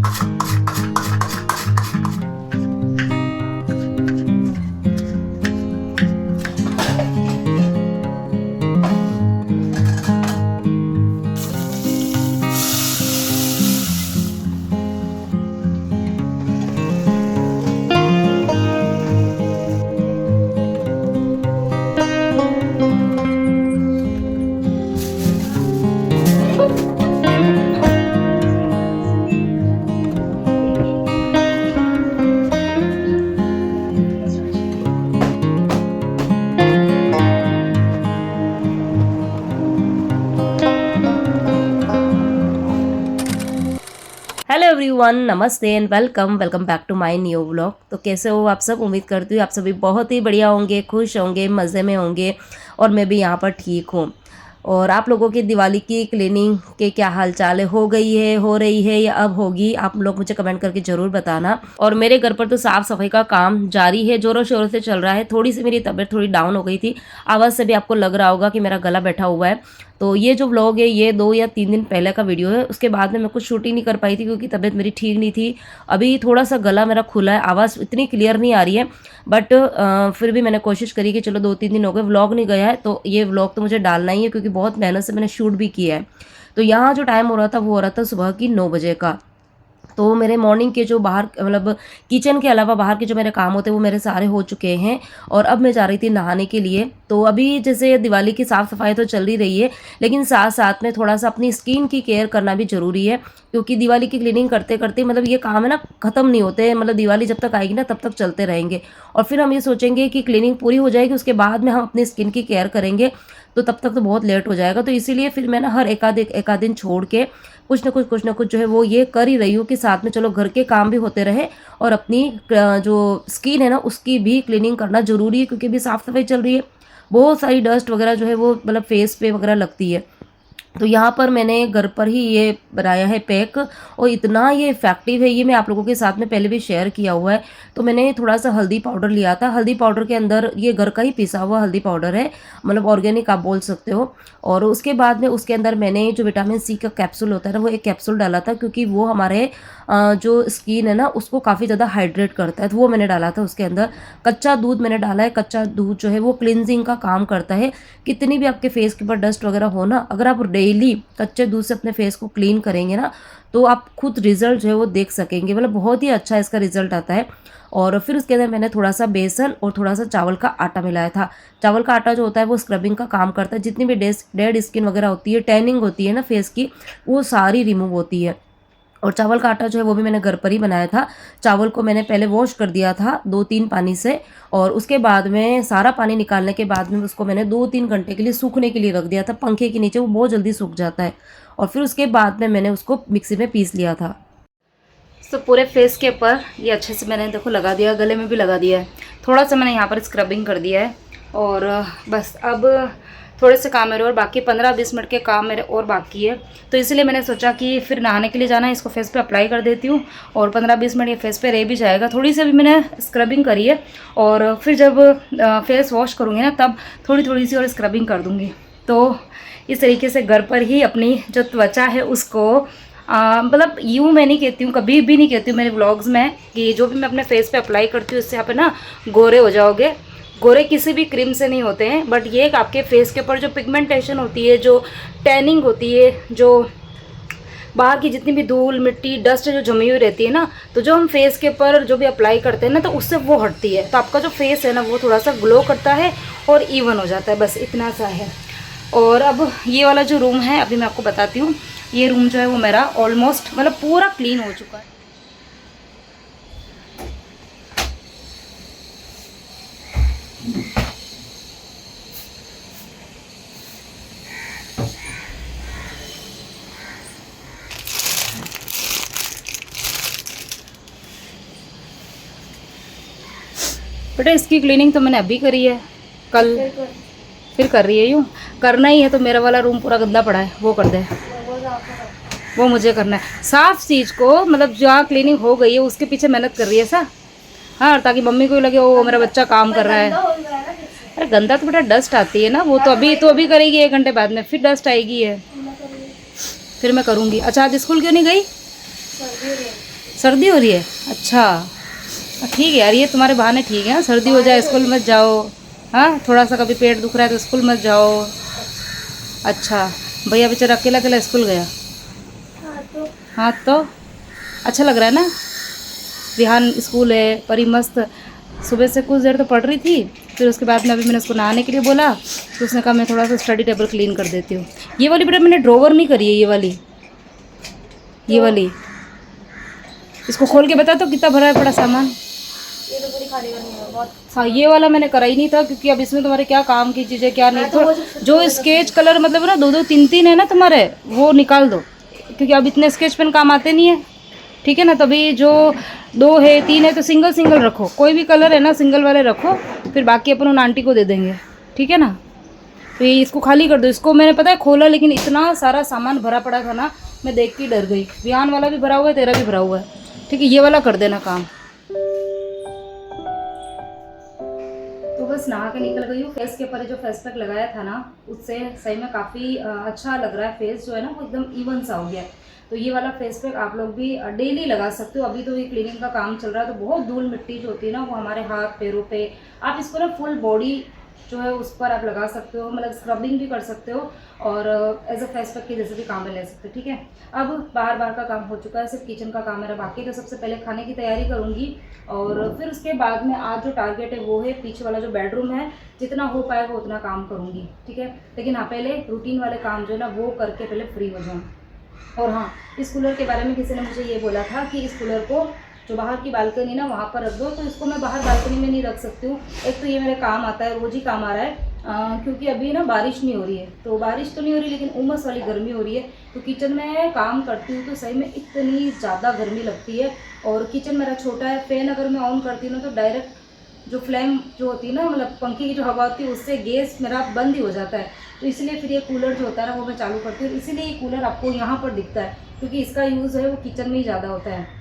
Hello everyone, नमस्ते and welcome back to my new vlog. तो कैसे हो आप सब? उम्मीद करती हूँ आप सभी बहुत ही बढ़िया होंगे, खुश होंगे, मज़े में होंगे और मैं भी यहाँ पर ठीक हूँ। और आप लोगों की दिवाली की क्लीनिंग के क्या हाल चाल है? हो गई है, हो रही है या अब होगी? आप लोग मुझे कमेंट करके ज़रूर बताना। और मेरे घर पर तो साफ़ सफाई का काम जारी है, ज़ोरों शोरों से चल रहा है। थोड़ी सी मेरी तबीयत थोड़ी डाउन हो गई थी, आवाज़ से भी आपको लग रहा होगा कि मेरा गला बैठा हुआ है। तो ये जो व्लॉग है ये 2 या 3 दिन पहले का वीडियो है। उसके बाद में मैं कुछ शूट ही नहीं कर पाई थी क्योंकि तबीयत मेरी ठीक नहीं थी। अभी थोड़ा सा गला मेरा खुला है, आवाज़ इतनी क्लियर नहीं आ रही है, बट फिर भी मैंने कोशिश करी कि चलो 2-3 दिन हो गए व्लॉग नहीं गया है तो ये व्लॉग तो मुझे डालना ही है क्योंकि बहुत मेहनत से मैंने शूट भी किया है। तो यहाँ जो टाइम हो रहा था वो हो रहा था सुबह की 9 बजे का। तो मेरे मॉर्निंग के जो बाहर मतलब किचन के अलावा बाहर के जो मेरे काम होते हैं वो मेरे सारे हो चुके हैं और अब मैं जा रही थी नहाने के लिए। तो अभी जैसे दिवाली की साफ़ सफाई तो चल ही रही है, लेकिन साथ साथ में थोड़ा सा अपनी स्किन की केयर करना भी ज़रूरी है क्योंकि दिवाली की क्लीनिंग करते करते मतलब ये काम है ना ख़त्म नहीं होते, मतलब दिवाली जब तक आएगी ना तब तक चलते रहेंगे। और फिर हम ये सोचेंगे कि क्लीनिंग पूरी हो जाएगी उसके बाद में हम अपनी स्किन की केयर करेंगे, तो तब तक तो बहुत लेट हो जाएगा। तो इसीलिए फिर मैं ना हर एकाध दिन छोड़ के कुछ ना कुछ जो है वो ये कर ही रही हूँ कि साथ में चलो घर के काम भी होते रहे और अपनी जो स्किन है ना उसकी भी क्लीनिंग करना ज़रूरी है क्योंकि अभी साफ़ सफाई चल रही है। बहुत सारी डस्ट वगैरह जो है वो मतलब फेस पे वगैरह लगती है। तो यहाँ पर मैंने घर पर ही ये बनाया है पैक और इतना ये इफ़ेक्टिव है, ये मैं आप लोगों के साथ में पहले भी शेयर किया हुआ है। तो मैंने थोड़ा सा हल्दी पाउडर लिया था, हल्दी पाउडर के अंदर ये घर का ही पिसा हुआ हल्दी पाउडर है, मतलब ऑर्गेनिक आप बोल सकते हो। और उसके बाद में उसके अंदर मैंने जो विटामिन सी का कैप्सूल होता है ना वो एक कैप्सूल डाला था क्योंकि वो हमारे जो स्किन है ना उसको काफ़ी ज़्यादा हाइड्रेट करता है, तो वो मैंने डाला था उसके अंदर। कच्चा दूध मैंने डाला है, कच्चा दूध जो है वो क्लिनजिंग का काम करता है। कितनी भी आपके फेस के ऊपर डस्ट वगैरह हो ना, अगर आप डेली कच्चे दूध से अपने फेस को क्लीन करेंगे ना तो आप खुद रिजल्ट जो है वो देख सकेंगे, मतलब बहुत ही अच्छा इसका रिजल्ट आता है। और फिर उसके अंदर मैंने थोड़ा सा बेसन और थोड़ा सा चावल का आटा मिलाया था। चावल का आटा जो होता है वो स्क्रबिंग का काम करता है, जितनी भी डेड स्किन वगैरह होती है, टैनिंग होती है ना फेस की, वो सारी रिमूव होती है। और चावल का आटा जो है वो भी मैंने घर पर ही बनाया था। चावल को मैंने पहले वॉश कर दिया था 2-3 पानी से और उसके बाद में सारा पानी निकालने के बाद में उसको मैंने 2-3 घंटे के लिए सूखने के लिए रख दिया था पंखे के नीचे, वो बहुत जल्दी सूख जाता है। और फिर उसके बाद में मैंने उसको मिक्सी में पीस लिया था। तो पूरे फेस के ऊपर ये अच्छे से मैंने देखो लगा दिया, गले में भी लगा दिया है। थोड़ा सा मैंने यहाँ पर स्क्रबिंग कर दिया है और बस अब थोड़े से काम मेरे और बाकी 15-20 मिनट के काम मेरे और बाकी है। तो इसलिए मैंने सोचा कि फिर नहाने के लिए जाना है, इसको फेस पे अप्लाई कर देती हूँ और 15-20 मिनट ये फेस पे रह भी जाएगा। थोड़ी सी अभी मैंने स्क्रबिंग करी है और फिर जब फेस वॉश करूँगी ना तब थोड़ी सी और स्क्रबिंग कर दूँगी। तो इस तरीके से घर पर ही अपनी जो त्वचा है उसको मतलब यूँ मैं नहीं कहती हूँ, कभी भी नहीं कहती हूँ मेरे व्लॉग्स में कि जो भी मैं अपने फेस पे अप्लाई करती हूँ इससे आप ना गोरे हो जाओगे। गोरे किसी भी क्रीम से नहीं होते हैं, बट ये आपके फेस के ऊपर जो पिगमेंटेशन होती है, जो टैनिंग होती है, जो बाहर की जितनी भी धूल मिट्टी डस्ट जो जमी हुई रहती है ना, तो जो हम फेस के ऊपर जो भी अप्लाई करते हैं ना तो उससे वो हटती है, तो आपका जो फेस है ना वो थोड़ा सा ग्लो करता है और इवन हो जाता है, बस इतना सा है। और अब ये वाला जो रूम है अभी मैं आपको बताती हूँ, ये रूम जो है वो मेरा ऑलमोस्ट मतलब पूरा क्लीन हो चुका है। बेटा इसकी क्लीनिंग तो मैंने अभी करी है, कल फिर कर रही है, यूँ करना ही है। तो मेरा वाला रूम पूरा गंदा पड़ा है, वो कर दे, वो मुझे करना है साफ चीज़ को, मतलब जहाँ क्लीनिंग हो गई है उसके पीछे मेहनत कर रही है सा। हाँ, ताकि मम्मी को लगे वो मेरा बच्चा काम कर रहा है। अरे गंदा तो बेटा डस्ट आती है ना, वो तो अभी करेगी 1 घंटे बाद में, फिर डस्ट आएगी है, फिर मैं करूँगी। अच्छा आज स्कूल क्यों नहीं गई? सर्दी हो रही है? अच्छा, ठीक है यार, ये तुम्हारे बहाने ठीक है। हाँ, सर्दी हो जाए स्कूल मत जाओ। हाँ, थोड़ा सा कभी पेट दुख रहा है तो स्कूल मत जाओ। अच्छा, भैया बेचारा अकेला अकेला स्कूल गया? हाँ तो अच्छा लग रहा है ना? रिहान स्कूल है, परी मस्त सुबह से कुछ देर तो पढ़ रही थी, फिर उसके बाद में अभी मैंने उसको नहाने के लिए बोला, तो उसने कहा मैं थोड़ा सा स्टडी टेबल क्लीन कर देती हूँ। ये वाली बेटा मैंने ड्रॉवर नहीं करी है, ये वाली इसको खोल के बता तो कितना भरा है पड़ा सामान। ये तो पूरी खाली करनी है बहुत। हाँ, ये वाला मैंने करा ही नहीं था, क्योंकि अब इसमें तुम्हारे क्या काम की चीज़ें क्या नहीं। तो जो स्केच कलर मतलब है ना, दो दो तीन तीन है ना तुम्हारे, वो निकाल दो, क्योंकि अब इतने स्केच पेन काम आते नहीं है। ठीक है ना? तभी जो दो है तीन है तो सिंगल सिंगल रखो, कोई भी कलर है ना सिंगल वाले रखो, फिर बाकी अपन उन आंटी को दे देंगे। ठीक है ना? तो ये इसको खाली कर दो। इसको मैंने पता है खोला, लेकिन इतना सारा सामान भरा पड़ा था ना, मैं देख के ही डर गई। रियान वाला भी भरा हुआ है, तेरा भी भरा हुआ है। ठीक है, ये वाला कर देना काम। तो बस नहा के निकल गई हूँ। फेस के ऊपर जो फेस पैक लगाया था ना, उससे सही में काफ़ी अच्छा लग रहा है। फेस जो है ना वो एकदम इवन सा हो गया है। तो ये वाला फेस पैक आप लोग भी डेली लगा सकते हो। अभी तो ये क्लीनिंग का काम चल रहा है, तो बहुत धूल मिट्टी जो होती है ना वो हमारे हाथ पैरों पे, आप इसको ना फुल बॉडी जो है उस पर आप लगा सकते हो, मतलब स्क्रबिंग भी कर सकते हो, और एज अ फेस पैक के जैसे भी काम में ले सकते हो। ठीक है, अब बाहर बाहर का काम हो चुका है, सिर्फ किचन का काम मेरा बाकी है। तो सबसे पहले खाने की तैयारी करूँगी, और फिर उसके बाद में आज जो टारगेट है वो है पीछे वाला जो बेडरूम है, जितना हो पाएगा उतना काम करूँगी। ठीक है, लेकिन हाँ पहले रूटीन वाले काम जो है ना वो करके पहले फ्री हो जाऊँ। और हाँ, इस कूलर के बारे में किसी ने मुझे ये बोला था कि इस कूलर को जो बाहर की बालकनी ना वहाँ पर रख दो, तो इसको मैं बाहर बालकनी में नहीं रख सकती हूँ। एक तो ये मेरे काम आता है, रोज़ ही काम आ रहा है, क्योंकि अभी ना बारिश नहीं हो रही है। तो बारिश तो नहीं हो रही, लेकिन उमस वाली गर्मी हो रही है। तो किचन में काम करती हूँ तो सही में इतनी ज़्यादा गर्मी लगती है। और किचन मेरा छोटा है, फ़ैन अगर मैं ऑन करती हूँ ना तो डायरेक्ट जो फ्लेम जो होती है ना, मतलब पंखे की जो हवा होती है, उससे गैस मेरा बंद ही हो जाता है। तो इसलिए फिर ये कूलर जो होता है ना वो मैं चालू करती हूँ। इसीलिए ये कूलर आपको यहाँ पर दिखता है, क्योंकि इसका यूज़ है वो किचन में ही ज़्यादा होता है।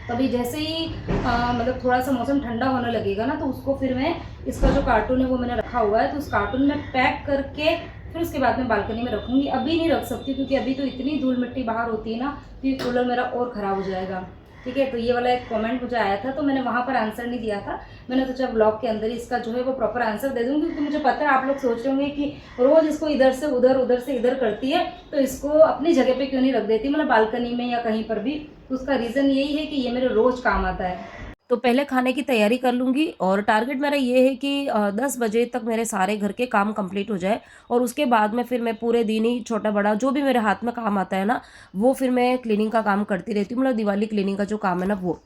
तभी जैसे ही मतलब थोड़ा सा मौसम ठंडा होने लगेगा ना, तो उसको फिर मैं इसका जो कार्टून है वो मैंने रखा हुआ है, तो उस कार्टून में पैक करके फिर उसके बाद में बालकनी में रखूँगी। अभी नहीं रख सकती, क्योंकि अभी तो इतनी धूल मिट्टी बाहर होती है ना, तो ये कूलर मेरा और ख़राब हो जाएगा। ठीक है, तो ये वाला एक कमेंट मुझे आया था, तो मैंने वहाँ पर आंसर नहीं दिया था। मैंने सोचा ब्लॉग के अंदर ही इसका जो है वो प्रॉपर आंसर दे दूँगी, क्योंकि मुझे पता है आप लोग सोच रहे होंगे कि रोज़ इसको इधर से उधर, उधर से इधर करती है, तो इसको अपनी जगह पे क्यों नहीं रख देती, मतलब बालकनी में या कहीं पर भी। तो उसका रीज़न यही है कि ये मेरे रोज़ काम आता है। तो पहले खाने की तैयारी कर लूँगी, और टारगेट मेरा ये है कि 10 बजे तक मेरे सारे घर के काम कंप्लीट हो जाए, और उसके बाद में फिर मैं पूरे दिन ही छोटा-बड़ा जो भी मेरे हाथ में काम आता है ना, वो फिर मैं क्लीनिंग का काम करती रहती हूँ, मतलब दिवाली क्लीनिंग का जो काम है ना वो।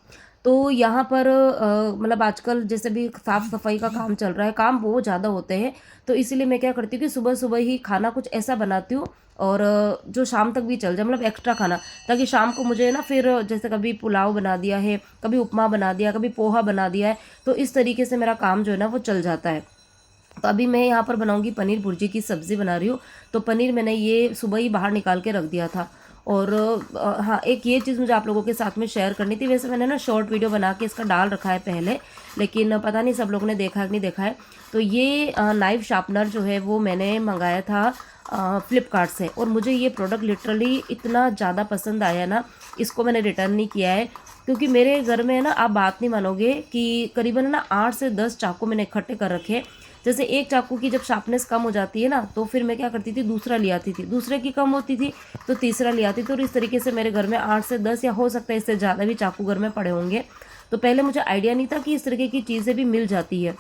तो यहाँ पर मतलब आजकल जैसे भी साफ-सफाई का काम चल रहा है, काम बहुत ज़्यादा होते हैं, तो इसीलिए मैं क्या करती हूँ कि सुबह-सुबह ही खाना कुछ ऐसा बनाती हूँ, और जो शाम तक भी चल जाए, मतलब एक्स्ट्रा खाना, ताकि शाम को मुझे ना फिर जैसे कभी पुलाव बना दिया है, कभी उपमा बना दिया, कभी पोहा बना दिया है, तो इस तरीके से मेरा काम जो है ना वो चल जाता है। तो अभी मैं यहाँ पर बनाऊँगी पनीर भुर्जी की सब्ज़ी बना रही हूँ। तो पनीर मैंने ये सुबह ही बाहर निकाल के रख दिया था। और हाँ, एक ये चीज़ मुझे आप लोगों के साथ में शेयर करनी थी। वैसे मैंने ना शॉर्ट वीडियो बना के इसका डाल रखा है पहले, लेकिन पता नहीं सब लोगों ने देखा है कि नहीं देखा है। तो ये नाइफ़ शार्पनर जो है वो मैंने मंगाया था फ्लिपकार्ट से, और मुझे ये प्रोडक्ट लिटरली इतना ज़्यादा पसंद आया ना, इसको मैंने रिटर्न नहीं किया है। क्योंकि मेरे घर में ना, आप बात नहीं मानोगे कि करीबन ना 8 से 10 चाकू मैंने इकट्ठे कर रखे। जैसे एक चाकू की जब शार्पनेस कम हो जाती है ना, तो फिर मैं क्या करती थी, दूसरा ले आती थी, दूसरे की कम होती थी तो तीसरा ले आती थी, और इस तरीके से मेरे घर में 8 से 10, या हो सकता है इससे ज़्यादा भी चाकू घर में पड़े होंगे। तो पहले मुझे आइडिया नहीं था कि इस तरीके की चीज़ें भी मिल जाती है।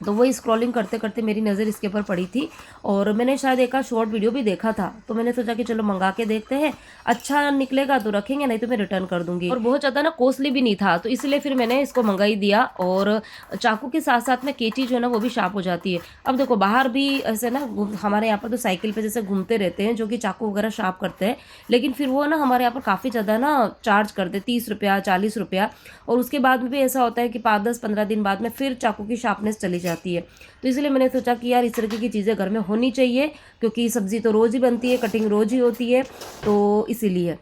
तो वही स्क्रॉलिंग करते करते मेरी नज़र इसके ऊपर पड़ी थी, और मैंने शायद एक शॉर्ट वीडियो भी देखा था, तो मैंने सोचा कि चलो मंगा के देखते हैं, अच्छा निकलेगा तो रखेंगे, नहीं तो मैं रिटर्न कर दूंगी। और बहुत ज़्यादा ना कॉस्टली भी नहीं था, तो इसलिए फिर मैंने इसको मंगा ही दिया। और चाकू के साथ साथ में कैंची जो है ना वो भी शार्प हो जाती है। अब देखो बाहर भी ऐसे ना हमारे यहाँ पर तो साइकिल पे जैसे घूमते रहते हैं जो कि चाकू वगैरह शार्प करते हैं, लेकिन फिर वो ना हमारे यहाँ पर काफ़ी ज़्यादा ना चार्ज करते, 30 रुपया 40 रुपया। और उसके बाद में भी ऐसा होता है कि 5-10-15 दिन बाद में फिर चाकू की शार्पनेस चली जाती है। तो इसलिए मैंने सोचा कि यार इस तरीके की चीज़ें घर में होनी चाहिए, क्योंकि सब्ज़ी तो रोज़ ही बनती है, कटिंग रोज़ ही होती है, तो इसीलिए।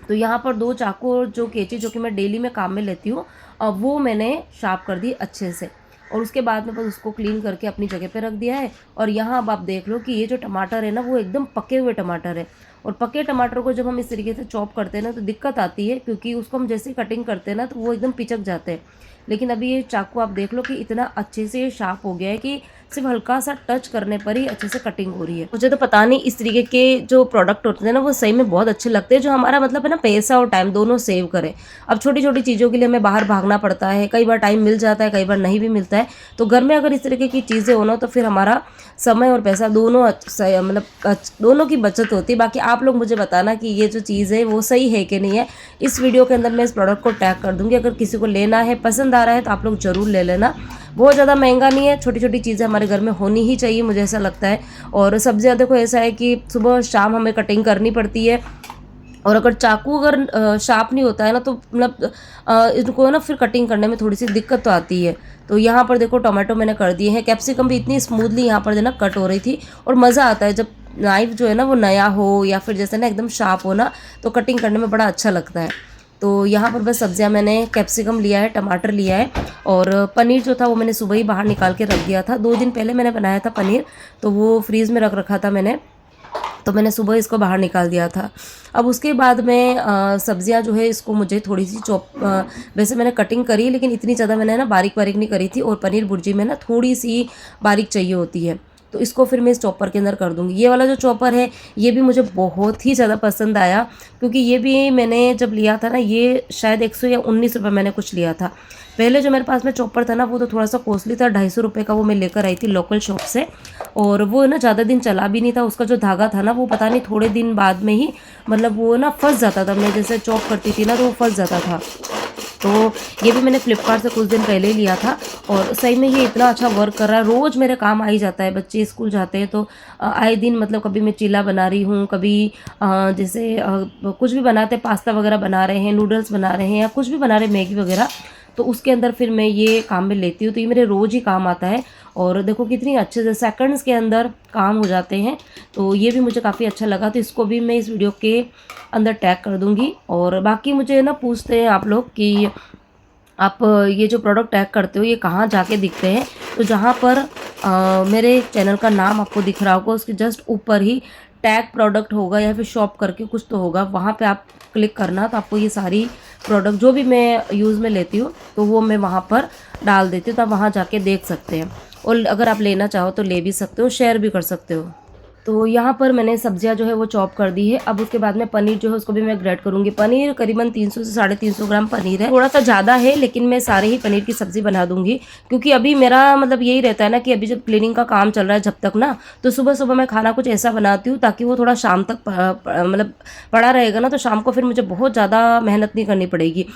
तो यहाँ पर 2 चाकू और जो कैंची जो कि मैं डेली में काम में लेती हूँ, वो मैंने शार्प कर दी अच्छे से, और उसके बाद में बस उसको क्लीन करके अपनी जगह पे रख दिया है। और यहाँ अब आप देख लो कि ये जो टमाटर है ना वो एकदम पके हुए टमाटर है, और पके टमाटर को जब हम इस तरीके से चॉप करते हैं ना तो दिक्कत आती है, क्योंकि उसको हम जैसे कटिंग करते हैं ना तो वो एकदम पिचक जाते हैं। लेकिन अभी ये चाकू आप देख लो कि इतना अच्छे से शार्प हो गया है कि सिर्फ हल्का सा टच करने पर ही अच्छे से कटिंग हो रही है। मुझे तो पता नहीं, इस तरीके के जो प्रोडक्ट होते हैं ना वो सही में बहुत अच्छे लगते हैं, जो हमारा मतलब है ना पैसा और टाइम दोनों सेव करें। अब छोटी छोटी चीज़ों के लिए हमें बाहर भागना पड़ता है, कई बार टाइम मिल जाता है, कई बार नहीं भी मिलता है। तो घर में अगर इस तरीके की चीज़ें हो ना तो फिर हमारा समय और पैसा दोनों मतलब दोनों की बचत होती है। बाकी आप लोग मुझे बताना कि ये जो चीज़ है वो सही है कि नहीं है। इस वीडियो के अंदर मैं इस प्रोडक्ट को टैग कर दूंगी, अगर किसी को लेना है, पसंद आ रहा है तो आप लोग ज़रूर ले लेना। बहुत ज़्यादा महंगा नहीं है, छोटी छोटी चीज़ें हमारे घर में होनी ही चाहिए, मुझे ऐसा लगता है। और सब्जियां देखो ऐसा है कि सुबह शाम हमें कटिंग करनी पड़ती है, और अगर चाकू अगर शार्प नहीं होता है ना तो मतलब इनको ना फिर कटिंग करने में थोड़ी सी दिक्कत तो आती है। तो यहाँ पर देखो टोमेटो मैंने कर दिए हैं, कैप्सिकम भी इतनी स्मूथली यहाँ पर देना कट हो रही थी। और मज़ा आता है जब नाइफ जो है ना वो नया हो या फिर जैसे ना एकदम शार्प हो ना, तो कटिंग करने में बड़ा अच्छा लगता है। तो यहाँ पर बस सब्जियाँ मैंने कैप्सिकम लिया है, टमाटर लिया है, और पनीर जो था वो मैंने सुबह ही बाहर निकाल के रख दिया था। 2 दिन पहले मैंने बनाया था पनीर, तो वो फ्रीज़ में रख रखा था मैंने, तो मैंने सुबह इसको बाहर निकाल दिया था। अब उसके बाद में सब्जियां जो है इसको मुझे थोड़ी सी वैसे मैंने कटिंग करी, लेकिन इतनी ज़्यादा मैंने ना बारीक बारीक नहीं करी थी, और पनीर भुर्जी में ना थोड़ी सी बारीक चाहिए होती है। तो इसको फिर मैं इस चॉपर के अंदर कर दूंगी। ये वाला जो चॉपर है ये भी मुझे बहुत ही ज़्यादा पसंद आया, क्योंकि ये भी मैंने जब लिया था ना ये शायद 100 या 19 रुपये मैंने कुछ लिया था। पहले जो मेरे पास में चॉपर था ना वो तो थोड़ा सा कॉस्टली था, 250 रुपये का वो मैं लेकर आई थी लोकल शॉप से, और वो ना ज़्यादा दिन चला भी नहीं था। उसका जो धागा था ना वो पता नहीं थोड़े दिन बाद में ही मतलब वो ना फंस जाता था, मैं जैसे चॉप करती थी ना तो वो फंस जाता था। तो ये भी मैंने फ्लिपकार्ट से कुछ दिन पहले ही लिया था, और सही में ये इतना अच्छा वर्क कर रहा है, रोज़ मेरे काम आ ही जाता है। बच्चे स्कूल जाते हैं तो आए दिन मतलब कभी मैं चीला बना रही हूँ, कभी जैसे कुछ भी बनाते, पास्ता वगैरह बना रहे हैं, नूडल्स बना रहे हैं, या कुछ भी बना रहे हैं, मैगी वगैरह, तो उसके अंदर फिर मैं ये काम में लेती हूँ। तो ये मेरे रोज़ ही काम आता है, और देखो कितनी अच्छे से सेकंड्स के अंदर काम हो जाते हैं। तो ये भी मुझे काफ़ी अच्छा लगा, तो इसको भी मैं इस वीडियो के अंदर टैग कर दूंगी। और बाकी मुझे ना पूछते हैं आप लोग कि आप ये जो प्रोडक्ट टैग करते हो ये कहाँ जाके दिखते हैं, तो जहाँ पर मेरे चैनल का नाम आपको दिख रहा होगा उसके जस्ट ऊपर ही टैग प्रोडक्ट होगा, या फिर शॉप करके कुछ तो होगा, वहाँ पे आप क्लिक करना, तो आपको ये सारी प्रोडक्ट जो भी मैं यूज़ में लेती हूँ तो वो मैं वहाँ पर डाल देती हूँ, तो आप वहाँ जाके देख सकते हैं। और अगर आप लेना चाहो तो ले भी सकते हो, शेयर भी कर सकते हो। तो यहाँ पर मैंने सब्जियां जो है वो चॉप कर दी है। अब उसके बाद में पनीर जो है उसको भी मैं ग्रेट करूँगी। पनीर करीबन 300 से 350 ग्राम पनीर है, थोड़ा सा ज़्यादा है, लेकिन मैं सारे ही पनीर की सब्ज़ी बना दूंगी, क्योंकि अभी मेरा मतलब यही रहता है ना कि अभी जब क्लीनिंग का काम चल रहा है जब तक ना, तो सुबह सुबह मैं खाना कुछ ऐसा बनाती हूँ ताकि वो थोड़ा शाम तक मतलब पड़ा रहेगा ना, तो शाम को फिर मुझे बहुत ज़्यादा मेहनत नहीं करनी पड़ेगी।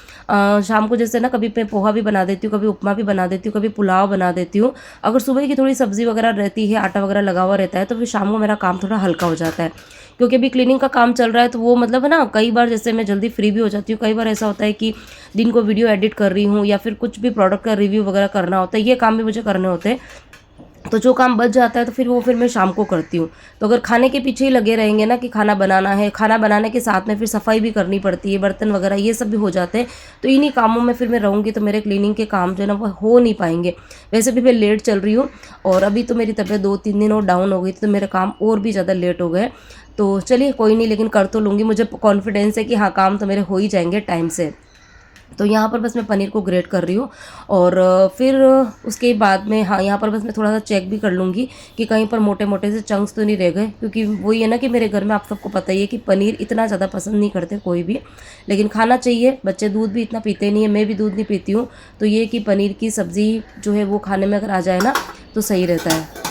शाम को जैसे ना कभी मैं पोहा भी बना देती हूँ, कभी उपमा भी बना देती हूँ, कभी पुलाव बना देती हूँ। अगर सुबह की थोड़ी सब्ज़ी वगैरह रहती है, आटा वगैरह लगा हुआ रहता है, तो फिर शाम को मेरा काम थोड़ा हल्का हो जाता है, क्योंकि अभी क्लीनिंग का काम चल रहा है। तो वो मतलब है ना, कई बार जैसे मैं जल्दी फ्री भी हो जाती हूँ, कई बार ऐसा होता है कि दिन को वीडियो एडिट कर रही हूँ या फिर कुछ भी प्रोडक्ट का रिव्यू वगैरह करना होता है, ये काम भी मुझे करने होते हैं। तो जो काम बच जाता है तो फिर मैं शाम को करती हूँ। तो अगर खाने के पीछे ही लगे रहेंगे ना कि खाना बनाना है, खाना बनाने के साथ में फिर सफाई भी करनी पड़ती है, बर्तन वगैरह ये सब भी हो जाते हैं, तो इन्हीं कामों में फिर मैं रहूँगी तो मेरे क्लीनिंग के काम जो है ना वो हो नहीं पाएंगे। वैसे भी मैं लेट चल रही हूँ, और अभी तो मेरी तबीयत 2-3 दिन और डाउन हो गई थी, तो मेरे काम और भी ज़्यादा लेट हो गए। तो चलिए कोई नहीं, लेकिन कर तो लूँगी, मुझे कॉन्फिडेंस है कि हाँ काम तो मेरे हो ही जाएंगे टाइम से। तो यहाँ पर बस मैं पनीर को ग्रेट कर रही हूँ, और फिर उसके बाद में हाँ यहाँ पर बस मैं थोड़ा सा चेक भी कर लूँगी कि कहीं पर मोटे मोटे से चंक्स तो नहीं रह गए, क्योंकि वही है ना कि मेरे घर में आप सबको पता ही है कि पनीर इतना ज़्यादा पसंद नहीं करते कोई भी, लेकिन खाना चाहिए। बच्चे दूध भी इतना पीते नहीं है, मैं भी दूध नहीं पीती हूँ, तो ये कि पनीर की सब्ज़ी जो है वो खाने में अगर आ जाए ना तो सही रहता है।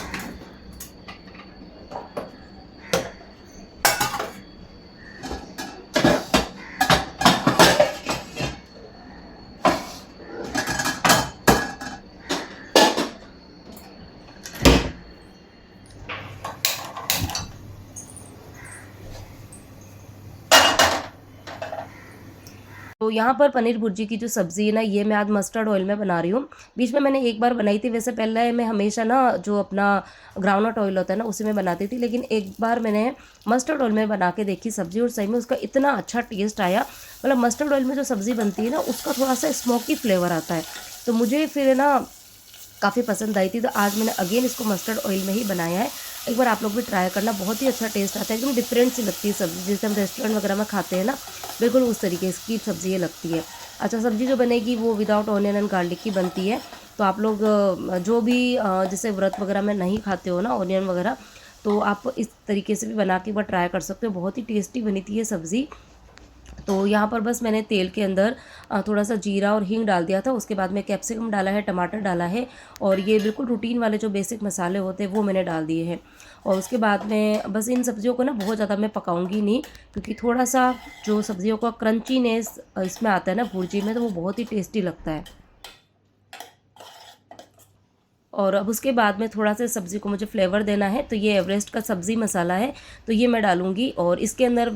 तो यहाँ पर पनीर भुर्जी की जो सब्ज़ी है ना ये मैं आज मस्टर्ड ऑयल में बना रही हूँ। बीच में मैंने एक बार बनाई थी, वैसे पहले मैं हमेशा ना जो अपना ग्राउंडनट ऑयल होता है ना उसी में बनाती थी, लेकिन एक बार मैंने मस्टर्ड ऑयल में बना के देखी सब्ज़ी, और सही में उसका इतना अच्छा टेस्ट आया। मतलब मस्टर्ड ऑयल में जो सब्ज़ी बनती है ना उसका थोड़ा सा स्मोकी फ्लेवर आता है, तो मुझे फिर ना काफ़ी पसंद आई थी। तो आज मैंने अगेन इसको मस्टर्ड ऑयल में ही बनाया है। एक बार आप लोग भी ट्राई करना, बहुत ही अच्छा टेस्ट आता है, एकदम डिफरेंट सी लगती है सब्ज़ी, जैसे हम रेस्टोरेंट वगैरह में खाते हैं ना, बिल्कुल उस तरीके की सब्ज़ी ये लगती है। अच्छा, सब्ज़ी जो बनेगी वो विदाउट ऑनियन एंड गार्लिक की बनती है। तो आप लोग जो भी जैसे व्रत वगैरह में नहीं खाते हो ना ऑनियन वगैरह, तो आप इस तरीके से भी बना के एक बार ट्राई कर सकते हो, बहुत ही टेस्टी बनी थी ये सब्ज़ी। तो यहाँ पर बस मैंने तेल के अंदर थोड़ा सा जीरा और हींग डाल दिया था, उसके बाद में कैप्सिकम डाला है, टमाटर डाला है, और ये बिल्कुल रूटीन वाले जो बेसिक मसाले होते हैं वो मैंने डाल दिए हैं। और उसके बाद में बस इन सब्ज़ियों को ना बहुत ज़्यादा मैं पकाऊंगी नहीं, क्योंकि थोड़ा सा जो सब्ज़ियों का क्रंचीनेस इसमें आता है ना भुर्जी में, तो वो बहुत ही टेस्टी लगता है। और अब उसके बाद में थोड़ा सा सब्ज़ी को मुझे फ्लेवर देना है, तो ये एवरेस्ट का सब्ज़ी मसाला है, तो ये मैं डालूँगी। और इसके अंदर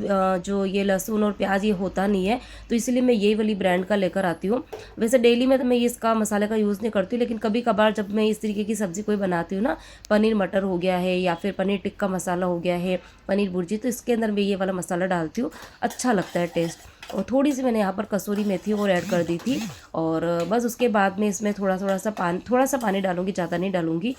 जो ये लहसुन और प्याज ये होता नहीं है, तो इसलिए मैं ये वाली ब्रांड का लेकर आती हूँ। वैसे डेली में तो मैं इसका मसाले का यूज़ नहीं करती हूँ, लेकिन कभी कभार जब मैं इस तरीके की सब्ज़ी कोई बनाती हूँ ना, पनीर मटर हो गया है या फिर पनीर टिक्का मसाला हो गया है, पनीर भुर्जी, तो इसके अंदर मैं ये वाला मसाला डालती हूँ, अच्छा लगता है टेस्ट। और थोड़ी सी मैंने यहाँ पर कसूरी मेथी और ऐड कर दी थी। और बस उसके बाद में इसमें थोड़ा सा पानी डालूंगी, ज़्यादा नहीं डालूंगी।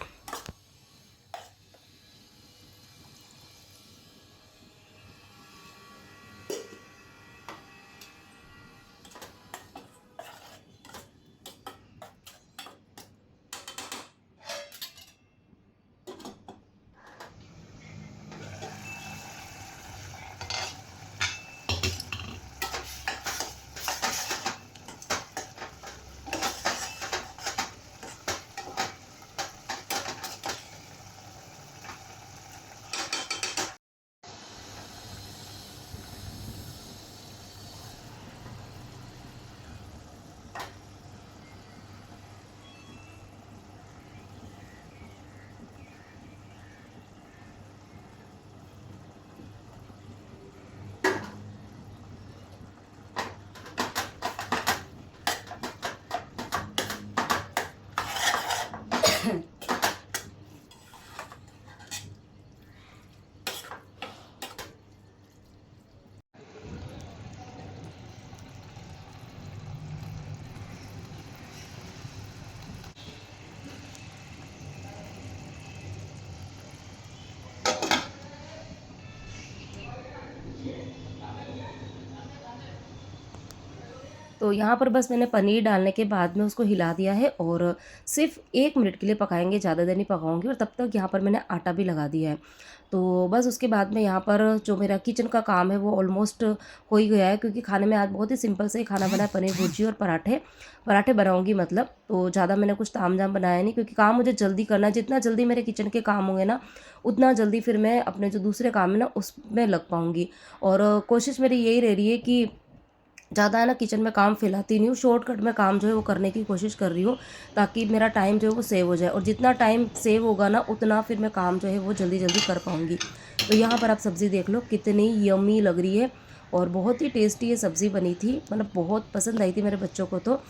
तो यहाँ पर बस मैंने पनीर डालने के बाद में उसको हिला दिया है, और सिर्फ 1 मिनट के लिए पकाएंगे, ज़्यादा देर नहीं पकाऊंगी। और तब तक यहाँ पर मैंने आटा भी लगा दिया है। तो बस उसके बाद में यहाँ पर जो मेरा किचन का काम है वो ऑलमोस्ट हो ही गया है, क्योंकि खाने में आज बहुत ही सिंपल से ही खाना बना है, पनीर भुर्जी और पराठे पराठे बनाऊंगी मतलब। तो ज़्यादा मैंने कुछ तामझाम बनाया नहीं, क्योंकि काम मुझे जल्दी करना है। जितना जल्दी मेरे किचन के काम होंगे ना, उतना जल्दी फिर मैं अपने जो दूसरे काम है ना उसमें लग पाऊँगी। और कोशिश मेरी यही रह रही है कि ज़्यादा है ना किचन में काम फैलाती नहीं हूँ, शॉर्टकट में काम जो है वो करने की कोशिश कर रही हूँ, ताकि मेरा टाइम जो है वो सेव हो जाए। और जितना टाइम सेव होगा ना, उतना फिर मैं काम जो है वो जल्दी जल्दी कर पाऊँगी। तो यहाँ पर आप सब्ज़ी देख लो कितनी यम्मी लग रही है, और बहुत ही टेस्टी ये सब्ज़ी बनी थी, मतलब बहुत पसंद आई थी मेरे बच्चों को। तो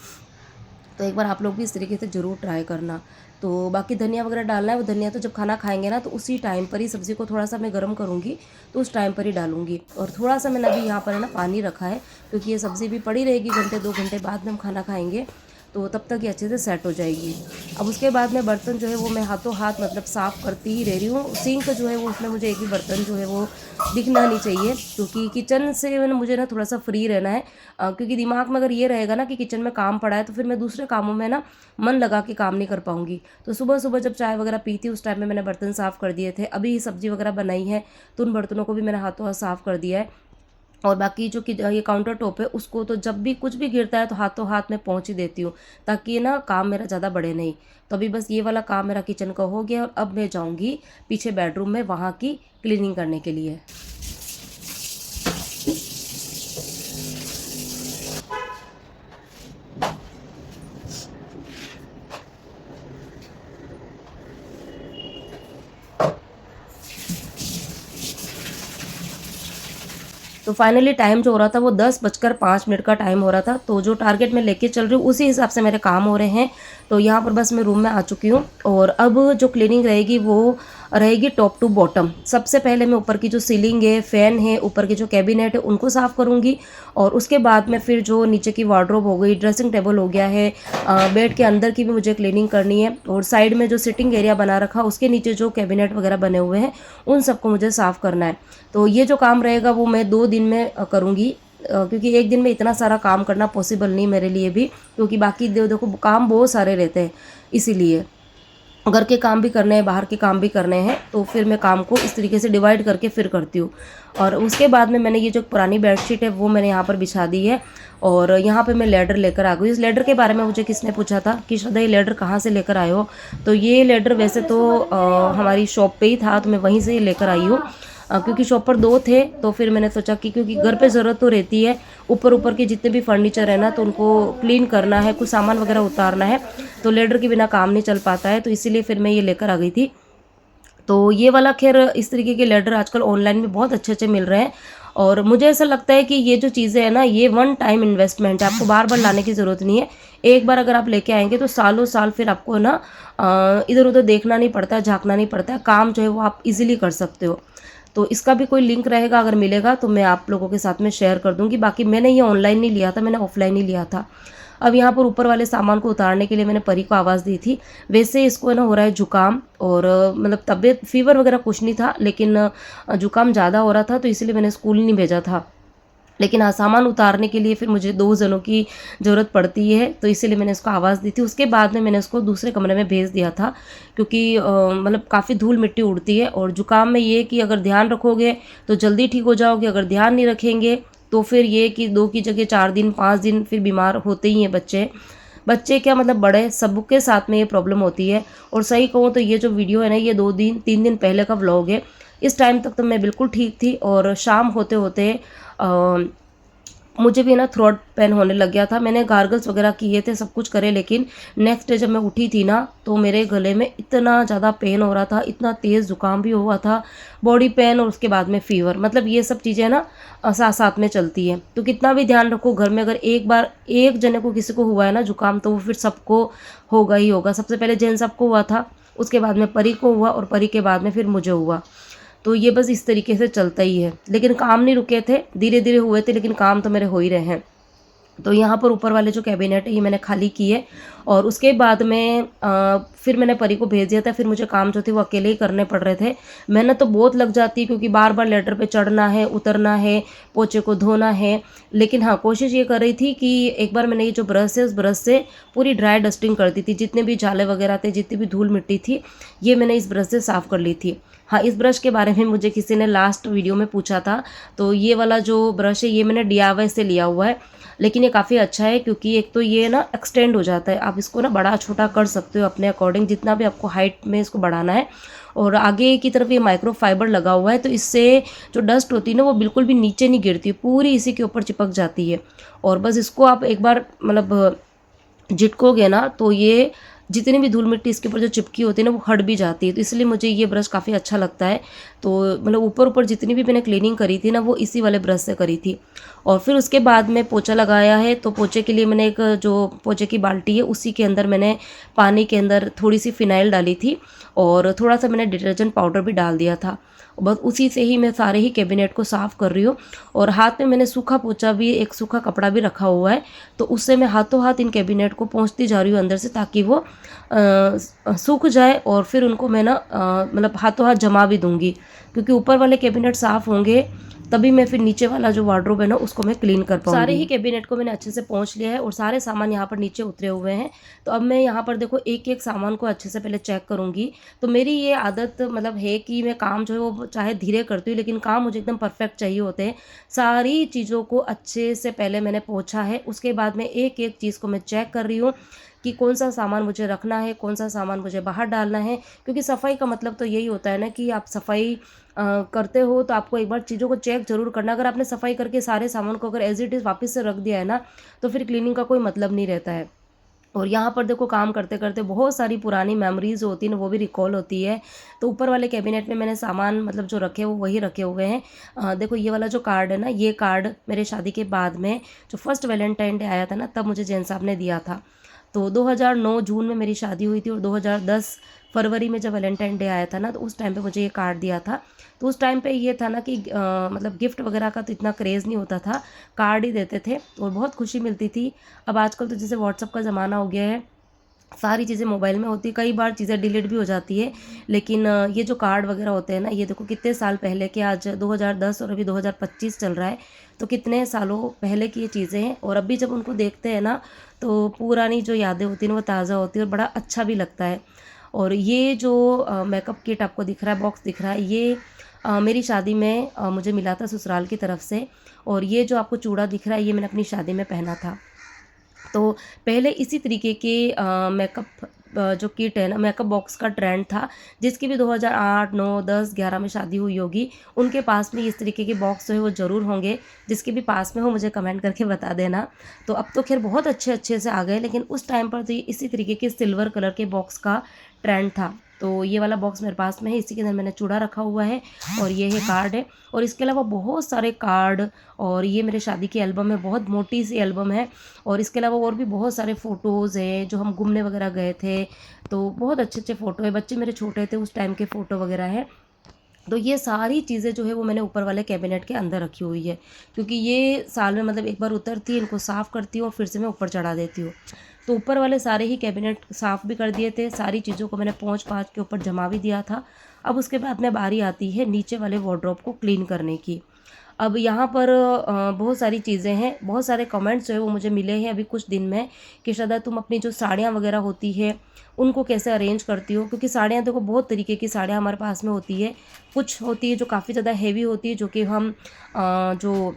एक बार आप लोग भी इस तरीके से ज़रूर ट्राई करना। तो बाकी धनिया वगैरह डालना है, वो धनिया तो जब खाना खाएंगे ना, तो उसी टाइम पर ही सब्ज़ी को थोड़ा सा मैं गर्म करूँगी, तो उस टाइम पर ही डालूँगी। और थोड़ा सा मैंने अभी यहाँ पर है ना पानी रखा है, क्योंकि ये सब्ज़ी भी पड़ी रहेगी, घंटे 2 घंटे बाद में हम खाना खाएंगे, तो तब तक ये अच्छे से सेट हो जाएगी। अब उसके बाद में बर्तन जो है वो मैं हाथों हाथ मतलब साफ़ करती ही रह रही हूँ। सिंक जो है वो उसमें मुझे एक भी बर्तन जो है वो दिखना नहीं चाहिए, क्योंकि किचन से मुझे ना थोड़ा सा फ्री रहना है। क्योंकि दिमाग में अगर ये रहेगा ना कि किचन में काम पड़ा है, तो फिर मैं दूसरे कामों में ना मन लगा के काम नहीं कर पाऊँगी। तो सुबह सुबह जब चाय वगैरह पी थी, उस टाइम में मैंने बर्तन साफ़ कर दिए थे। अभी सब्ज़ी वगैरह बनाई है, तो उन बर्तनों को भी मैंने हाथों हाथ साफ़ कर दिया है। और बाकी जो कि ये काउंटर टॉप है, उसको तो जब भी कुछ भी गिरता है तो हाथों हाथ में पहुंच ही देती हूँ, ताकि ना काम मेरा ज़्यादा बढ़े नहीं। तो अभी बस ये वाला काम मेरा किचन का हो गया, और अब मैं जाऊँगी पीछे बेडरूम में वहाँ की क्लीनिंग करने के लिए। तो फाइनली टाइम जो हो रहा था वो 10:05 का टाइम हो रहा था। तो जो टारगेट मैं लेके चल रही हूँ उसी हिसाब से मेरे काम हो रहे हैं। तो यहाँ पर बस मैं रूम में आ चुकी हूँ और अब जो क्लीनिंग रहेगी वो रहेगी टॉप टू बॉटम। सबसे पहले मैं ऊपर की जो सीलिंग है, फ़ैन है, ऊपर के जो कैबिनेट है उनको साफ़ करूँगी और उसके बाद में फिर जो नीचे की वार्डरोब हो गई, ड्रेसिंग टेबल हो गया है, बेड के अंदर की भी मुझे क्लीनिंग करनी है और साइड में जो सिटिंग एरिया बना रखा उसके नीचे जो कैबिनेट वगैरह बने हुए हैं उन सबको मुझे साफ़ करना है। तो ये जो काम रहेगा वो मैं 2 दिन में करूँगी, क्योंकि एक दिन में इतना सारा काम करना पॉसिबल नहीं मेरे लिए भी, क्योंकि बाकी देखो काम बहुत सारे रहते हैं, इसीलिए घर के काम भी करने हैं, बाहर के काम भी करने हैं, तो फिर मैं काम को इस तरीके से डिवाइड करके फिर करती हूँ। और उसके बाद में मैंने ये जो पुरानी बेडशीट है वो मैंने यहाँ पर बिछा दी है और यहाँ पे मैं लेडर लेकर आ गई। इस लेडर के बारे में मुझे किसने पूछा था कि श्रद्धा ये लेडर कहाँ से लेकर आए हो, तो ये लेडर वैसे तो हमारी शॉप पे ही था, तो मैं वहीं से लेकर आई हूँ। क्योंकि शॉप पर 2 थे तो फिर मैंने सोचा कि क्योंकि घर पे ज़रूरत तो रहती है, ऊपर ऊपर के जितने भी फर्नीचर है ना तो उनको क्लीन करना है, कुछ सामान वगैरह उतारना है, तो लेडर के बिना काम नहीं चल पाता है, तो इसीलिए फिर मैं ये लेकर आ गई थी। तो ये वाला खैर इस तरीके के लेडर आजकल ऑनलाइन में बहुत अच्छे अच्छे मिल रहे हैं और मुझे ऐसा लगता है कि ये जो चीज़ें हैं ना ये वन टाइम इन्वेस्टमेंट है, आपको बार बार लाने की ज़रूरत नहीं है। एक बार अगर आप लेके आएंगे तो सालों साल फिर आपको ना इधर उधर देखना नहीं पड़ता है, झांकना नहीं पड़ता है, काम जो है वो आप इजीली कर सकते हो। तो इसका भी कोई लिंक रहेगा, अगर मिलेगा तो मैं आप लोगों के साथ में शेयर कर दूंगी। बाकी मैंने ये ऑनलाइन नहीं लिया था, मैंने ऑफलाइन ही लिया था। अब यहाँ पर ऊपर वाले सामान को उतारने के लिए मैंने परी को आवाज़ दी थी। वैसे इसको ना हो रहा है जुकाम और मतलब तबीयत फीवर वगैरह कुछ नहीं था, लेकिन जुकाम ज़्यादा हो रहा था तो इसलिए मैंने स्कूल नहीं भेजा था। लेकिन हाँ, सामान उतारने के लिए फिर मुझे 2 जनों की ज़रूरत पड़ती है, तो इसीलिए मैंने उसको आवाज़ दी थी। उसके बाद में मैंने उसको दूसरे कमरे में भेज दिया था, क्योंकि मतलब काफ़ी धूल मिट्टी उड़ती है और जुकाम में ये कि अगर ध्यान रखोगे तो जल्दी ठीक हो जाओगे, अगर ध्यान नहीं रखेंगे तो फिर ये कि 2 की जगह 4 दिन 5 दिन फिर बीमार होते ही हैं बच्चे। बच्चे क्या मतलब बड़े सबके साथ में ये प्रॉब्लम होती है। और सही कहूँ तो ये जो वीडियो है ना ये 2 दिन 3 दिन पहले का व्लॉग है। इस टाइम तक तो मैं बिल्कुल ठीक थी और शाम होते होते मुझे भी ना थ्रोट पेन होने लग गया था। मैंने गार्गल्स वगैरह किए थे, सब कुछ करे, लेकिन नेक्स्ट डे जब मैं उठी थी ना तो मेरे गले में इतना ज़्यादा पेन हो रहा था, इतना तेज़ जुकाम भी हुआ था, बॉडी पेन और उसके बाद में फ़ीवर। मतलब ये सब चीज़ें ना साथ साथ में चलती है। तो कितना भी ध्यान रखो घर में, अगर एक बार एक जने को किसी को हुआ है ना जुकाम तो वो फिर सबको होगा ही होगा। सबसे पहले जैन साहब को हुआ था, उसके बाद में परी को हुआ और परी के बाद में फिर मुझे हुआ। तो ये बस इस तरीके से चलता ही है। लेकिन काम नहीं रुके थे, धीरे धीरे हुए थे, लेकिन काम तो मेरे हो ही रहे हैं। तो यहाँ पर ऊपर वाले जो कैबिनेट है ये मैंने खाली किए और उसके बाद में फिर मैंने परी को भेज दिया था। फिर मुझे काम जो थे वो अकेले ही करने पड़ रहे थे। मेहनत तो बहुत लग जाती है क्योंकि बार बार लेटर पे चढ़ना है, उतरना है, पोछे को धोना है। लेकिन हाँ, कोशिश ये कर रही थी कि एक बार मैंने ये जो ब्रश है उस ब्रश से पूरी ड्राई डस्टिंग कर दी थी। जितने भी जाले वगैरह थे, जितनी भी धूल मिट्टी थी, ये मैंने इस ब्रश से साफ़ कर ली थी। हाँ, इस ब्रश के बारे में मुझे किसी ने लास्ट वीडियो में पूछा था। तो ये वाला जो ब्रश है ये मैंने DIY से लिया हुआ है, लेकिन ये काफ़ी अच्छा है क्योंकि एक तो ये ना एक्सटेंड हो जाता है, आप इसको ना बड़ा छोटा कर सकते हो अपने अकॉर्डिंग, जितना भी आपको हाइट में इसको बढ़ाना है। और आगे की तरफ ये माइक्रो फाइबर लगा हुआ है, तो इससे जो डस्ट होती है ना वो बिल्कुल भी नीचे नहीं गिरती, पूरी इसी के ऊपर चिपक जाती है। और बस इसको आप एक बार मतलब झिटकोगे ना तो ये जितनी भी धूल मिट्टी इसके ऊपर जो चिपकी होती है ना वो हट भी जाती है। तो इसलिए मुझे ये ब्रश काफ़ी अच्छा लगता है। तो मतलब ऊपर ऊपर जितनी भी मैंने क्लीनिंग करी थी ना वो इसी वाले ब्रश से करी थी। और फिर उसके बाद में पोछा लगाया है, तो पोछे के लिए मैंने एक जो पोछे की बाल्टी है उसी के अंदर मैंने पानी के अंदर थोड़ी सी फिनाइल डाली थी और थोड़ा सा मैंने डिटर्जेंट पाउडर भी डाल दिया था। बस उसी से ही मैं सारे ही कैबिनेट को साफ़ कर रही हूँ। और हाथ में मैंने सूखा पोछा भी, एक सूखा कपड़ा भी रखा हुआ है, तो उससे मैं हाथों हाथ इन कैबिनेट को पोंछती जा रही हूँ अंदर से, ताकि वो सूख जाए। और फिर उनको मैं ना मतलब हाथों हाथ जमा भी दूंगी, क्योंकि ऊपर वाले कैबिनेट साफ़ होंगे तभी मैं फिर नीचे वाला जो वार्डरोब है ना उसको मैं क्लीन कर पाऊंगी। सारे ही कैबिनेट को मैंने अच्छे से पोंछ लिया है और सारे सामान यहाँ पर नीचे उतरे हुए हैं। तो अब मैं यहाँ पर देखो एक एक सामान को अच्छे से पहले चेक करूँगी। तो मेरी ये आदत मतलब है कि मैं काम जो है वो चाहे धीरे करती हूँ, लेकिन काम मुझे एकदम परफेक्ट चाहिए होते हैं। सारी चीज़ों को अच्छे से पहले मैंने पोंछा है, उसके बाद में एक एक चीज़ को मैं चेक कर रही हूँ कि कौन सा सामान मुझे रखना है, कौन सा सामान मुझे बाहर डालना है। क्योंकि सफाई का मतलब तो यही होता है ना कि आप सफाई करते हो तो आपको एक बार चीज़ों को चेक जरूर करना। अगर आपने सफाई करके सारे सामान को अगर एज इट इज़ वापस से रख दिया है ना तो फिर क्लीनिंग का कोई मतलब नहीं रहता है। और यहाँ पर देखो काम करते करते बहुत सारी पुरानी मेमोरीज होती है ना वो भी रिकॉल होती है। तो ऊपर वाले कैबिनेट में मैंने सामान मतलब जो रखे वो वही रखे हुए हैं। देखो ये वाला जो कार्ड है ना, ये कार्ड मेरे शादी के बाद में जो फर्स्ट वैलेंटाइन डे आया था ना तब मुझे जैन साहब ने दिया था। तो 2009 जून में मेरी शादी हुई थी और 2010 फरवरी में जब वैलेंटाइन डे आया था ना, तो उस टाइम पे मुझे ये कार्ड दिया था। तो उस टाइम पे ये था ना कि मतलब गिफ्ट वगैरह का तो इतना क्रेज़ नहीं होता था, कार्ड ही देते थे और बहुत खुशी मिलती थी। अब आजकल तो जैसे व्हाट्सअप का ज़माना हो गया है, सारी चीज़ें मोबाइल में होती है, कई बार चीज़ें डिलीट भी हो जाती है, लेकिन ये जो कार्ड वगैरह होते हैं ना, ये देखो कितने साल पहले के, आज 2010 और अभी 2025 चल रहा है, तो कितने सालों पहले की ये चीज़ें हैं। और अभी जब उनको देखते हैं ना, तो पुरानी जो यादें होती हैं वो ताज़ा होती है और बड़ा अच्छा भी लगता है। और ये जो मेकअप किट आपको दिख रहा है, बॉक्स दिख रहा है, ये मेरी शादी में मुझे मिला था ससुराल की तरफ से। और ये जो आपको चूड़ा दिख रहा है, ये मैंने अपनी शादी में पहना था। तो पहले इसी तरीके के मेकअप जो किट है ना, मेकअप बॉक्स का ट्रेंड था, जिसकी भी 2008, 9, 10, 11 में शादी हुई होगी, उनके पास में इस तरीके के बॉक्स जो है वो ज़रूर होंगे। जिसके भी पास में हो मुझे कमेंट करके बता देना। तो अब तो खैर बहुत अच्छे अच्छे से आ गए, लेकिन उस टाइम पर तो ये इसी तरीके के सिल्वर कलर के बॉक्स का ट्रेंड था। तो ये वाला बॉक्स मेरे पास में है, इसी के अंदर मैंने चूड़ा रखा हुआ है और ये है कार्ड है। और इसके अलावा बहुत सारे कार्ड, और ये मेरे शादी की एल्बम है, बहुत मोटी सी एल्बम है। और इसके अलावा और भी बहुत सारे फ़ोटोज़ हैं जो हम घूमने वगैरह गए थे, तो बहुत अच्छे अच्छे फ़ोटो है, बच्चे मेरे छोटे थे उस टाइम के फ़ोटो वगैरह हैं। तो ये सारी चीज़ें जो है वो मैंने ऊपर वाले कैबिनेट के अंदर रखी हुई है, क्योंकि ये साल में मतलब एक बार उतरती है, इनको साफ़ करती हूँ और फिर से मैं ऊपर चढ़ा देती हूँ। तो ऊपर वाले सारे ही कैबिनेट साफ़ भी कर दिए थे, सारी चीज़ों को मैंने पोंछ पाछ के ऊपर जमा भी दिया था। अब उसके बाद में बारी आती है नीचे वाले वार्डरोब को क्लीन करने की। अब यहाँ पर बहुत सारी चीज़ें हैं, बहुत सारे कमेंट्स जो है वो मुझे मिले हैं अभी कुछ दिन में, कि श्रद्धा तुम अपनी जो साड़ियाँ वगैरह होती है उनको कैसे अरेंज करती हो, क्योंकि साड़ियाँ देखो बहुत तरीके की साड़ियाँ हमारे पास में होती है। कुछ होती है जो काफ़ी ज़्यादा हेवी होती है, जो कि हम जो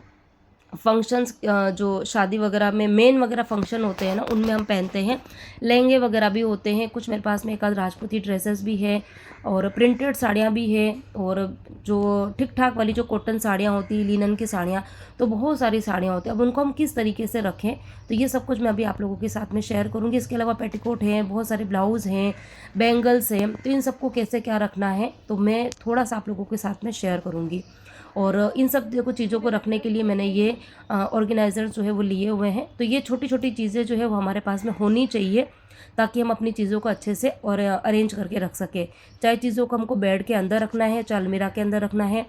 फंक्शंस जो शादी वगैरह में मेन वगैरह फंक्शन होते हैं ना, उनमें हम पहनते हैं। लहंगे वगैरह भी होते हैं, कुछ मेरे पास में एक आध राजपूती ड्रेसेस भी है और प्रिंटेड साड़ियाँ भी है, और जो ठीक ठाक वाली जो कॉटन साड़ियाँ होती हैं, लिनन की साड़ियाँ, तो बहुत सारी साड़ियाँ होती हैं। अब उनको हम किस तरीके से रखें, तो ये सब कुछ मैं अभी आप लोगों के साथ में शेयर करूँगी। इसके अलावा पेटीकोट हैं, बहुत सारे ब्लाउज़ हैं, बैंगल्स हैं, तो इन सबको कैसे क्या रखना है तो मैं थोड़ा सा आप लोगों के साथ में शेयर करूँगी। और इन सब देखो चीज़ों को रखने के लिए मैंने ये ऑर्गेनाइज़र जो है वो लिए हुए हैं। तो ये छोटी छोटी चीज़ें जो है वो हमारे पास में होनी चाहिए, ताकि हम अपनी चीज़ों को अच्छे से और अरेंज करके रख सकें। चाहे चीज़ों को हमको बेड के अंदर रखना है, चाहे अलमीरा के अंदर रखना है,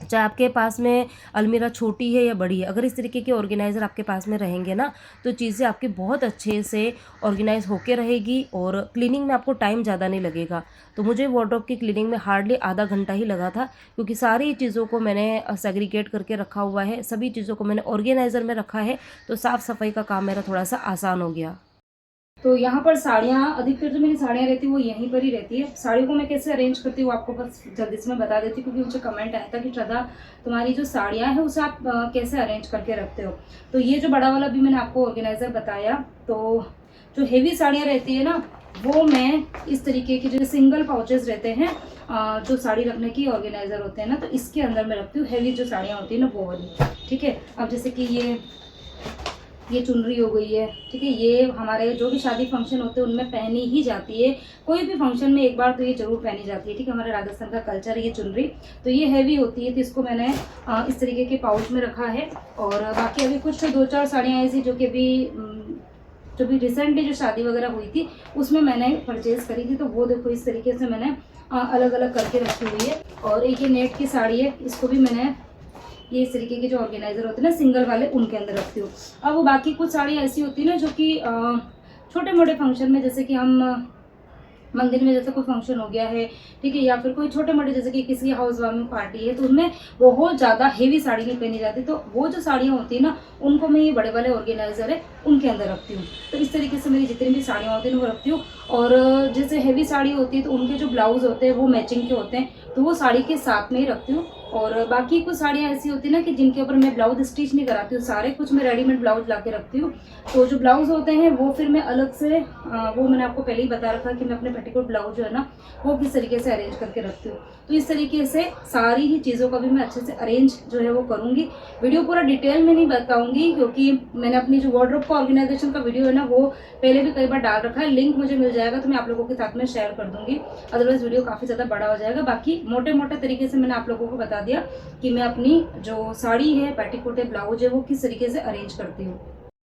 चाहे आपके पास में अलमीरा छोटी है या बड़ी है, अगर इस तरीके के ऑर्गेनाइज़र आपके पास में रहेंगे ना, तो चीज़ें आपकी बहुत अच्छे से ऑर्गेनाइज होके रहेगी और क्लीनिंग में आपको टाइम ज़्यादा नहीं लगेगा। तो मुझे वार्डरोब की क्लीनिंग में हार्डली आधा घंटा ही लगा था, क्योंकि सारी चीज़ों को मैंने सेग्रीगेट करके रखा हुआ है, सभी चीज़ों को मैंने ऑर्गेनाइज़र में रखा है, तो साफ़ सफाई का काम मेरा थोड़ा सा आसान हो गया। तो यहाँ पर साड़ियाँ, अधिकतर जो मेरी साड़ियाँ रहती है वो यहीं पर ही रहती है। साड़ियों को मैं कैसे अरेंज करती हूँ आपको बस जल्दी से मैं बता देती हूँ, क्योंकि मुझे कमेंट आया था कि श्रद्धा तुम्हारी जो साड़ियाँ हैं उसे आप कैसे अरेंज करके रखते हो। तो ये जो बड़ा वाला भी मैंने आपको ऑर्गेनाइज़र बताया, तो जो हेवी साड़ियाँ रहती है ना, वो मैं इस तरीके की जो सिंगल पाउचेस रहते हैं, जो साड़ी रखने की ऑर्गेनाइज़र होते हैं ना, तो इसके अंदर मैं रखती हूँ। हेवी जो साड़ियाँ होती है ना वो वाली, ठीक है। अब जैसे कि ये चुनरी हो गई है, ठीक है, ये हमारे जो भी शादी फंक्शन होते हैं उनमें पहनी ही जाती है। कोई भी फंक्शन में एक बार तो ये जरूर पहनी जाती है, ठीक है, हमारे राजस्थान का कल्चर है ये चुनरी। तो ये हैवी होती है, तो इसको मैंने इस तरीके के पाउच में रखा है। और बाकी अभी कुछ 2-4 साड़ियाँ ऐसी जो कि अभी रिसेंटली जो शादी वगैरह हुई थी उसमें मैंने परचेज करी थी, तो वो देखो इस तरीके से मैंने अलग अलग करके रखी हुई है। और एक ये नेट की साड़ी है, इसको भी मैंने ये इस तरीके के जो ऑर्गेनाइजर होते हैं ना सिंगल वाले, उनके अंदर रखती हूँ। अब वो बाकी कुछ साड़ियाँ ऐसी होती है ना जो कि छोटे मोटे फंक्शन में, जैसे कि हम मंदिर में जैसे कोई फंक्शन हो गया है, ठीक है, या फिर कोई छोटे मोटे जैसे कि किसी हाउस वार्मिंग पार्टी है, तो उनमें बहुत ज़्यादा हेवी साड़ी नहीं पहनी जाती। तो वो जो साड़ियाँ होती है ना, उनको मैं ये बड़े वाले ऑर्गेनाइजर है उनके अंदर रखती हूँ। तो इस तरीके से मेरी जितनी भी साड़ियाँ होती हैं वो रखती हूँ। और जैसे हेवी साड़ी होती है तो उनके जो ब्लाउज होते हैं वो मैचिंग के होते हैं, तो वो साड़ी के साथ में ही रखती हूँ। और बाकी कुछ साड़ियाँ ऐसी होती है ना कि जिनके ऊपर मैं ब्लाउज स्टिच नहीं कराती हूँ, सारे कुछ मैं रेडीमेड ब्लाउज ला के रखती हूँ। तो जो ब्लाउज होते हैं वो फिर मैं अलग से वो मैंने आपको पहले ही बता रखा कि मैं अपने पेटीकोट ब्लाउज जो है ना वो किस तरीके से अरेंज करके रखती हूँ। तो इस तरीके से सारी ही चीज़ों का भी मैं अच्छे से अरेंज जो है वो करूँगी। वीडियो पूरा डिटेल में नहीं बताऊँगी, क्योंकि मैंने अपनी जो वार्डरोब का ऑर्गेनाइजेशन का वीडियो है ना वो पहले भी कई बार डाल रखा है, लिंक मुझे मिल जाएगा तो मैं आप लोगों के साथ में शेयर कर दूँगी, अदरवाइज वीडियो काफ़ी ज़्यादा बड़ा हो जाएगा। बाकी मोटे मोटे तरीके से मैंने आप लोगों को बता दिया कि मैं अपनी जो साड़ी है, पेटीकोट है, ब्लाउज है, वो किस तरीके से अरेंज करती हूँ।